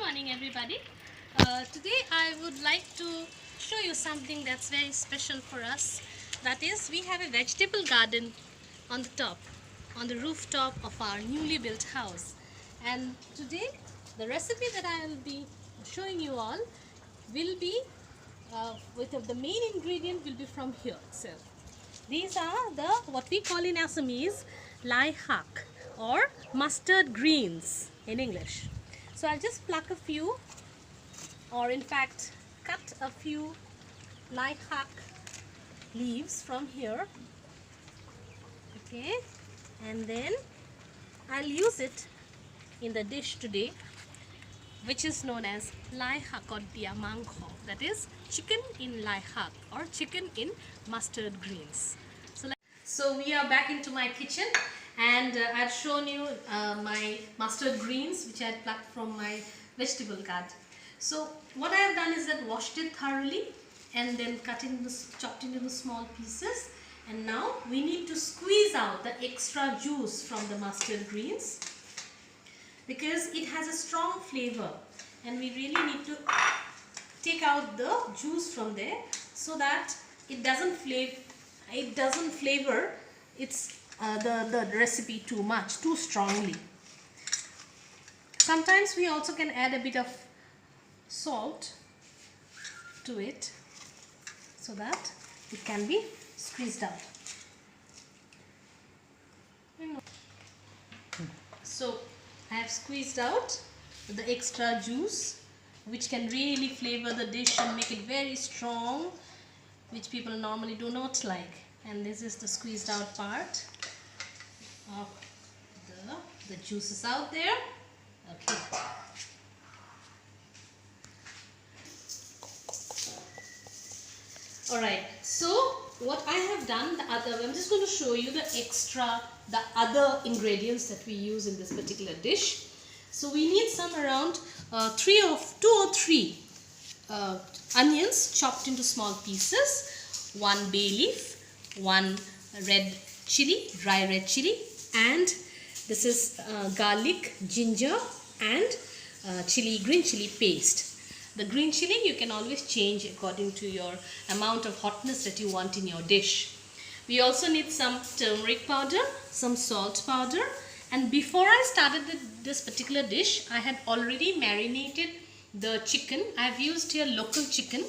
morning everybody. Today I would like to show you something that's very special for us. That is, we have a vegetable garden on the top, on the rooftop of our newly built house. And today the recipe that I will be showing you all will be with the main ingredient will be from here itself. These are the what we call in Assamese lai hak or mustard greens in English. So I'll just pluck a few, or in fact cut a few lai hak leaves from here. Okay, and then I'll use it in the dish today, which is known as lai hak or Diya Mangsho. That is chicken in lai hak or chicken in mustard greens. So we are back into my kitchen, and I've shown you my mustard greens which I had plucked from my vegetable garden. So what I have done is that washed it thoroughly and then chopped it into small pieces, and now we need to squeeze out the extra juice from the mustard greens because it has a strong flavor, and we really need to take out the juice from there so that it doesn't flavor the recipe too strongly. Sometimes we also can add a bit of salt to it so that it can be squeezed out. So I have squeezed out the extra juice, which can really flavor the dish and make it very strong, which people normally do not like. And this is the squeezed out part of the juices out there. Okay. Alright, so what I have done, I'm just going to show you the other ingredients that we use in this particular dish. So we need some around two or three onions chopped into small pieces, one bay leaf, one red chili, dry red chili, and this is garlic, ginger and green chili paste. The green chili you can always change according to your amount of hotness that you want in your dish. We also need some turmeric powder, some salt powder, and before I started this particular dish, I had already marinated the chicken. I've used here local chicken.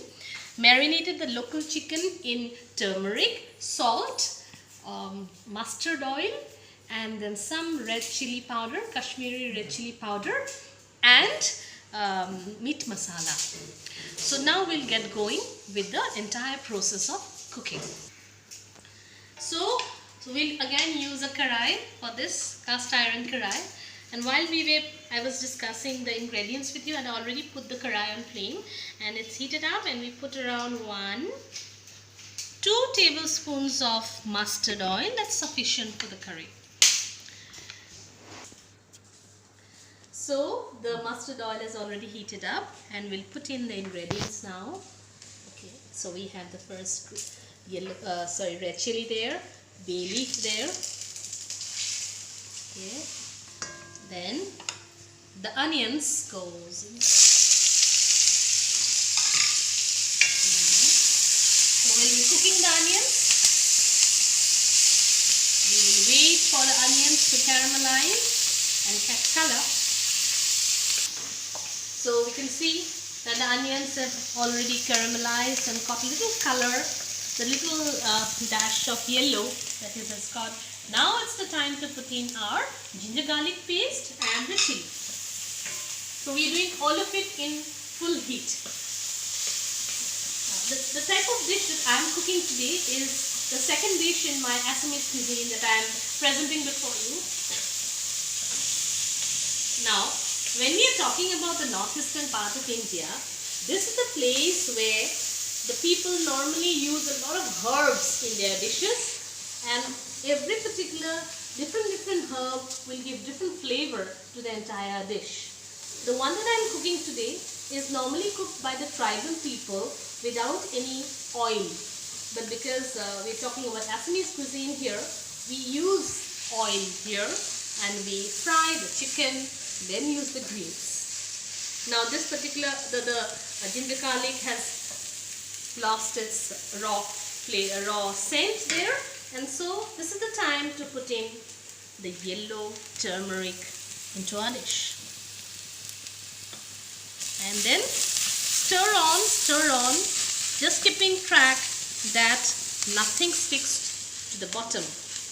Marinated the local chicken in turmeric, salt, mustard oil, and then some red chili powder, Kashmiri red chili powder, and meat masala. So now we'll get going with the entire process of cooking. So we'll again use a karai for this, cast iron karai. And while I was discussing the ingredients with you, and I already put the karai on flame and it's heated up, and we put around 2 tablespoons of mustard oil. That's sufficient for the curry. So the mustard oil is already heated up, and we'll put in the ingredients now. Okay, so we have the first red chili there, bay leaf there. Okay. Then the onions goes in. So when we're cooking the onions, we will wait for the onions to caramelize and catch color. So we can see that the onions have already caramelized and got a little color, the little dash of yellow that it has got. Now it's the time to put in our ginger garlic paste and the chili. So we are doing all of it in full heat. The type of dish that I am cooking today is the second dish in my Assamese cuisine that I am presenting before you. Now, when we are talking about the northeastern part of India, this is the place where the people normally use a lot of herbs in their dishes, and every particular different herb will give different flavor to the entire dish. The one that I am cooking today is normally cooked by the tribal people without any oil. But because we are talking about Assamese cuisine here, we use oil here, and we fry the chicken, then use the greens. Now this particular, the ginger garlic has lost its raw scent there, and so this is the time to put in the yellow turmeric into our dish. And then stir on, just keeping track that nothing sticks to the bottom.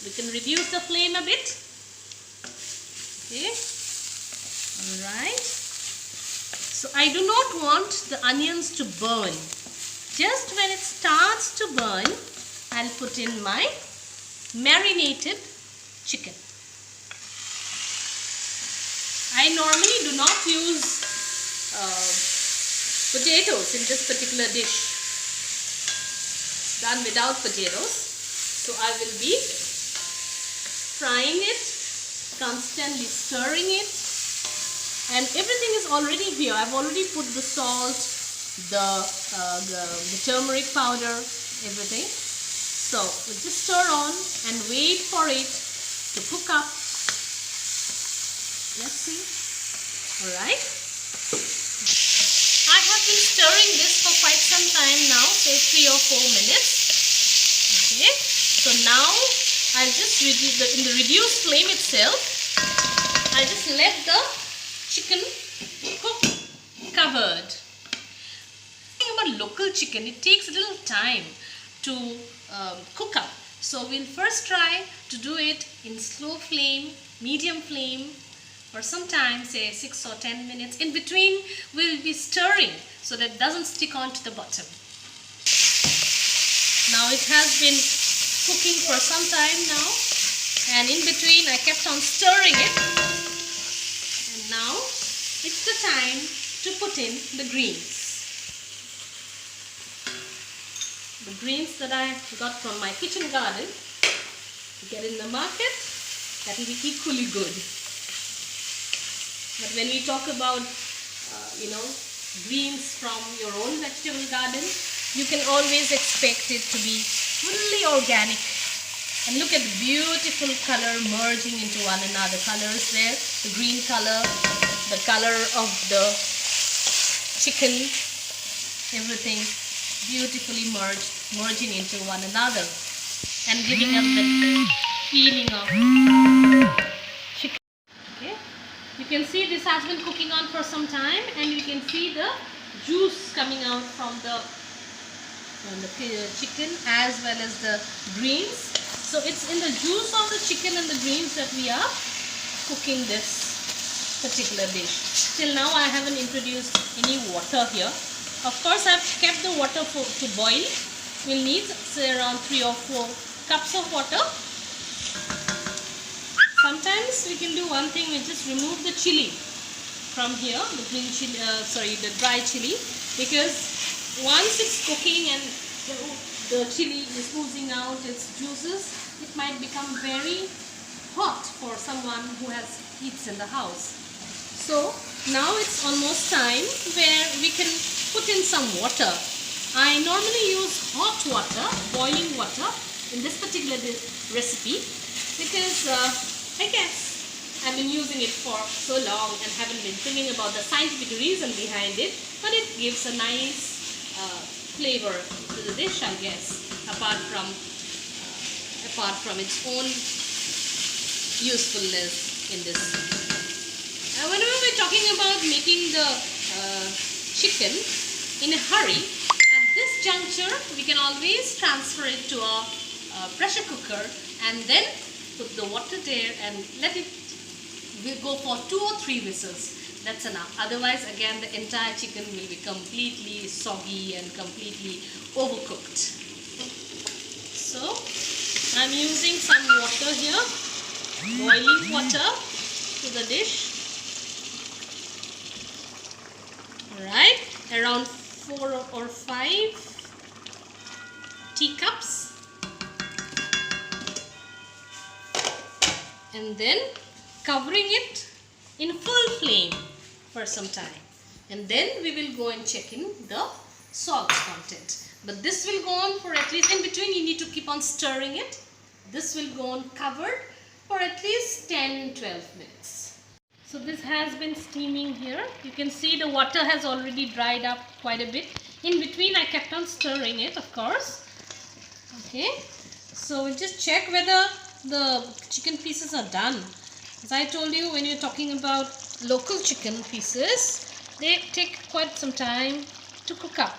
We can reduce the flame a bit. Okay, alright. So I do not want the onions to burn. Just when it starts to burn, I'll put in my marinated chicken. I normally do not use potatoes in this particular dish. It's done without potatoes. So I will be frying it, constantly stirring it, and everything is already here. I've already put the salt, the turmeric powder, everything. So we just stir on and wait for it to cook up. Let's see. Alright. I have been stirring this for quite some time now, say 3 or 4 minutes. Okay. So now I'll just in the reduced flame itself, I'll just let the chicken cook covered. About local chicken, it takes a little time to cook up. So we'll first try to do it in slow flame, medium flame for some time, say 6 or 10 minutes. In between, we'll be stirring so that it doesn't stick onto the bottom. Now it has been cooking for some time now, and in between I kept on stirring it, and now it's the time to put in the greens. The greens that I got from my kitchen garden, to get in the market, that will be equally good. But when we talk about, greens from your own vegetable garden, you can always expect it to be fully organic. And look at the beautiful color merging into one another. Colors there, the green color, the color of the chicken, everything beautifully merging into one another and giving us the feeling of chicken. Okay, you can see this has been cooking on for some time, and you can see the juice coming out from the chicken as well as the greens. So it's in the juice of the chicken and the greens that we are cooking this particular dish. Till now I haven't introduced any water here. Of course, I've kept the water to boil. We'll need say around 3 or 4 cups of water. Sometimes we can do one thing, we just remove the chili from here, the green chili, the dry chili, because once it's cooking and the chili is oozing out its juices, it might become very hot for someone who has heats in the house. So now it's almost time where we can put in some water. I normally use hot water, boiling water in this particular recipe because I guess I've been using it for so long and haven't been thinking about the scientific reason behind it, but it gives a nice flavor to the dish, I guess, apart from its own usefulness in this. Whenever we're talking about making the chicken in a hurry, at this juncture we can always transfer it to a pressure cooker and then put the water there and let it go for 2 or 3 whistles. That's enough. Otherwise, again, the entire chicken will be completely soggy and completely overcooked. So I'm using some water here, boiling water to the dish. Alright, around 4 or 5 teacups. And then covering it in full flame for some time. And then we will go and check in the salt content. But this will go on for at least, in between you need to keep on stirring it. This will go on covered for at least 10-12 minutes. So this has been steaming here. You can see the water has already dried up quite a bit. In between I kept on stirring it, of course. Okay, so we'll just check whether the chicken pieces are done. As I told you, when you're talking about local chicken pieces, they take quite some time to cook up.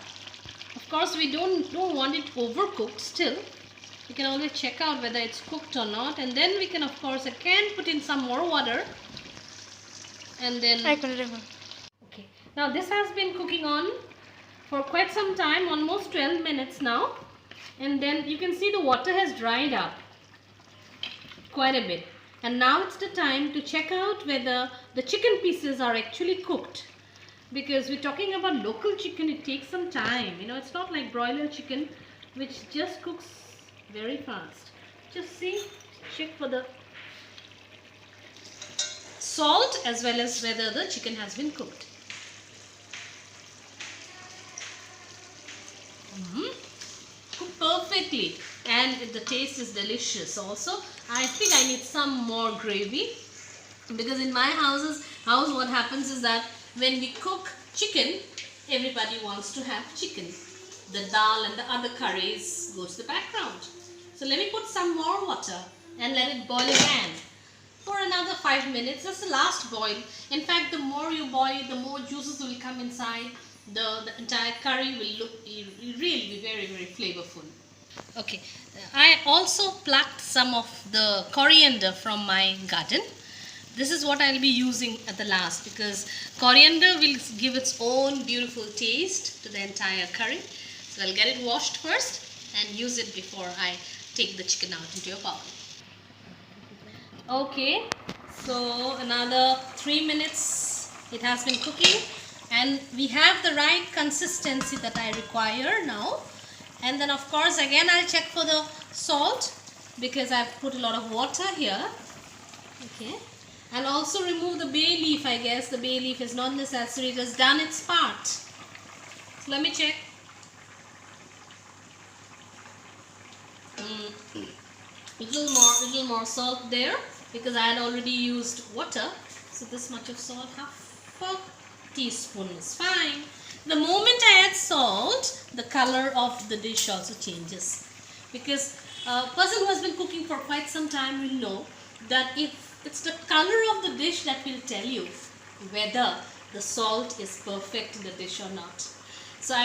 Of course, we don't want it overcooked still. We can always check out whether it's cooked or not, and then we can, of course, again put in some more water. And then okay, now this has been cooking on for quite some time, almost 12 minutes now, and then you can see the water has dried up quite a bit, and now it's the time to check out whether the chicken pieces are actually cooked, because we're talking about local chicken. It takes some time, you know. It's not like broiler chicken which just cooks very fast. Just see, check for the salt as well as whether the chicken has been cooked. Cooked perfectly, and the taste is delicious also. I think I need some more gravy, because in my house what happens is that when we cook chicken, everybody wants to have chicken. The dal and the other curries go to the background. So let me put some more water and let it boil again for another 5 minutes. That's the last boil. In fact, the more you boil, the more juices will come inside. The entire curry will really be very, very flavorful. Okay, I also plucked some of the coriander from my garden. This is what I'll be using at the last, because coriander will give its own beautiful taste to the entire curry. So I'll get it washed first and use it before I take the chicken out into a bowl. Okay, so another 3 minutes it has been cooking, and we have the right consistency that I require now. And then of course again I'll check for the salt, because I've put a lot of water here. Okay, I'll also remove the bay leaf. I guess the bay leaf is not necessary, it has done its part. So let me check. Little more salt there, because I had already used water. So this much of salt, half a teaspoon is fine. The moment I add salt, the color of the dish also changes, because a person who has been cooking for quite some time will know that if it's the color of the dish that will tell you whether the salt is perfect in the dish or not. So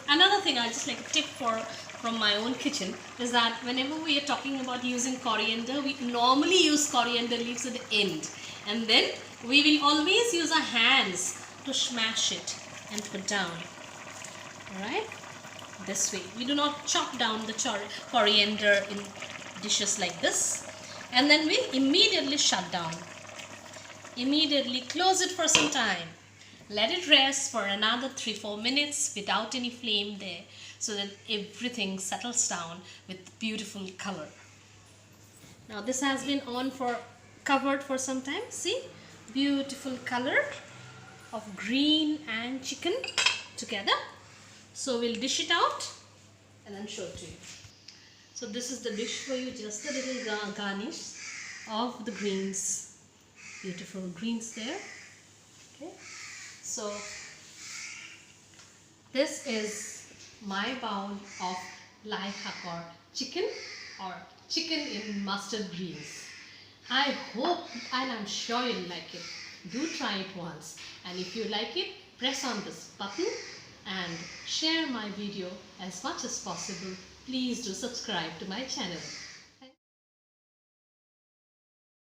another thing, I just like a tip from my own kitchen, is that whenever we are talking about using coriander, we normally use coriander leaves at the end, and then we will always use our hands to smash it and put down. Alright, this way. We do not chop down the coriander in dishes like this, and then we immediately shut down. Immediately close it for some time. Let it rest for another 3-4 minutes without any flame there, so that everything settles down with beautiful color. Now this has been covered for some time. See, beautiful color of green and chicken together. So we'll dish it out and then show it to you. So this is the dish for you, just a little garnish of the greens. Beautiful greens there. Okay, so this is my bowl of Xaakot chicken, or chicken in mustard greens. I hope and I'm sure you'll like it. Do try it once, and if you like it, press on this button and share my video as much as possible. Please do subscribe to my channel.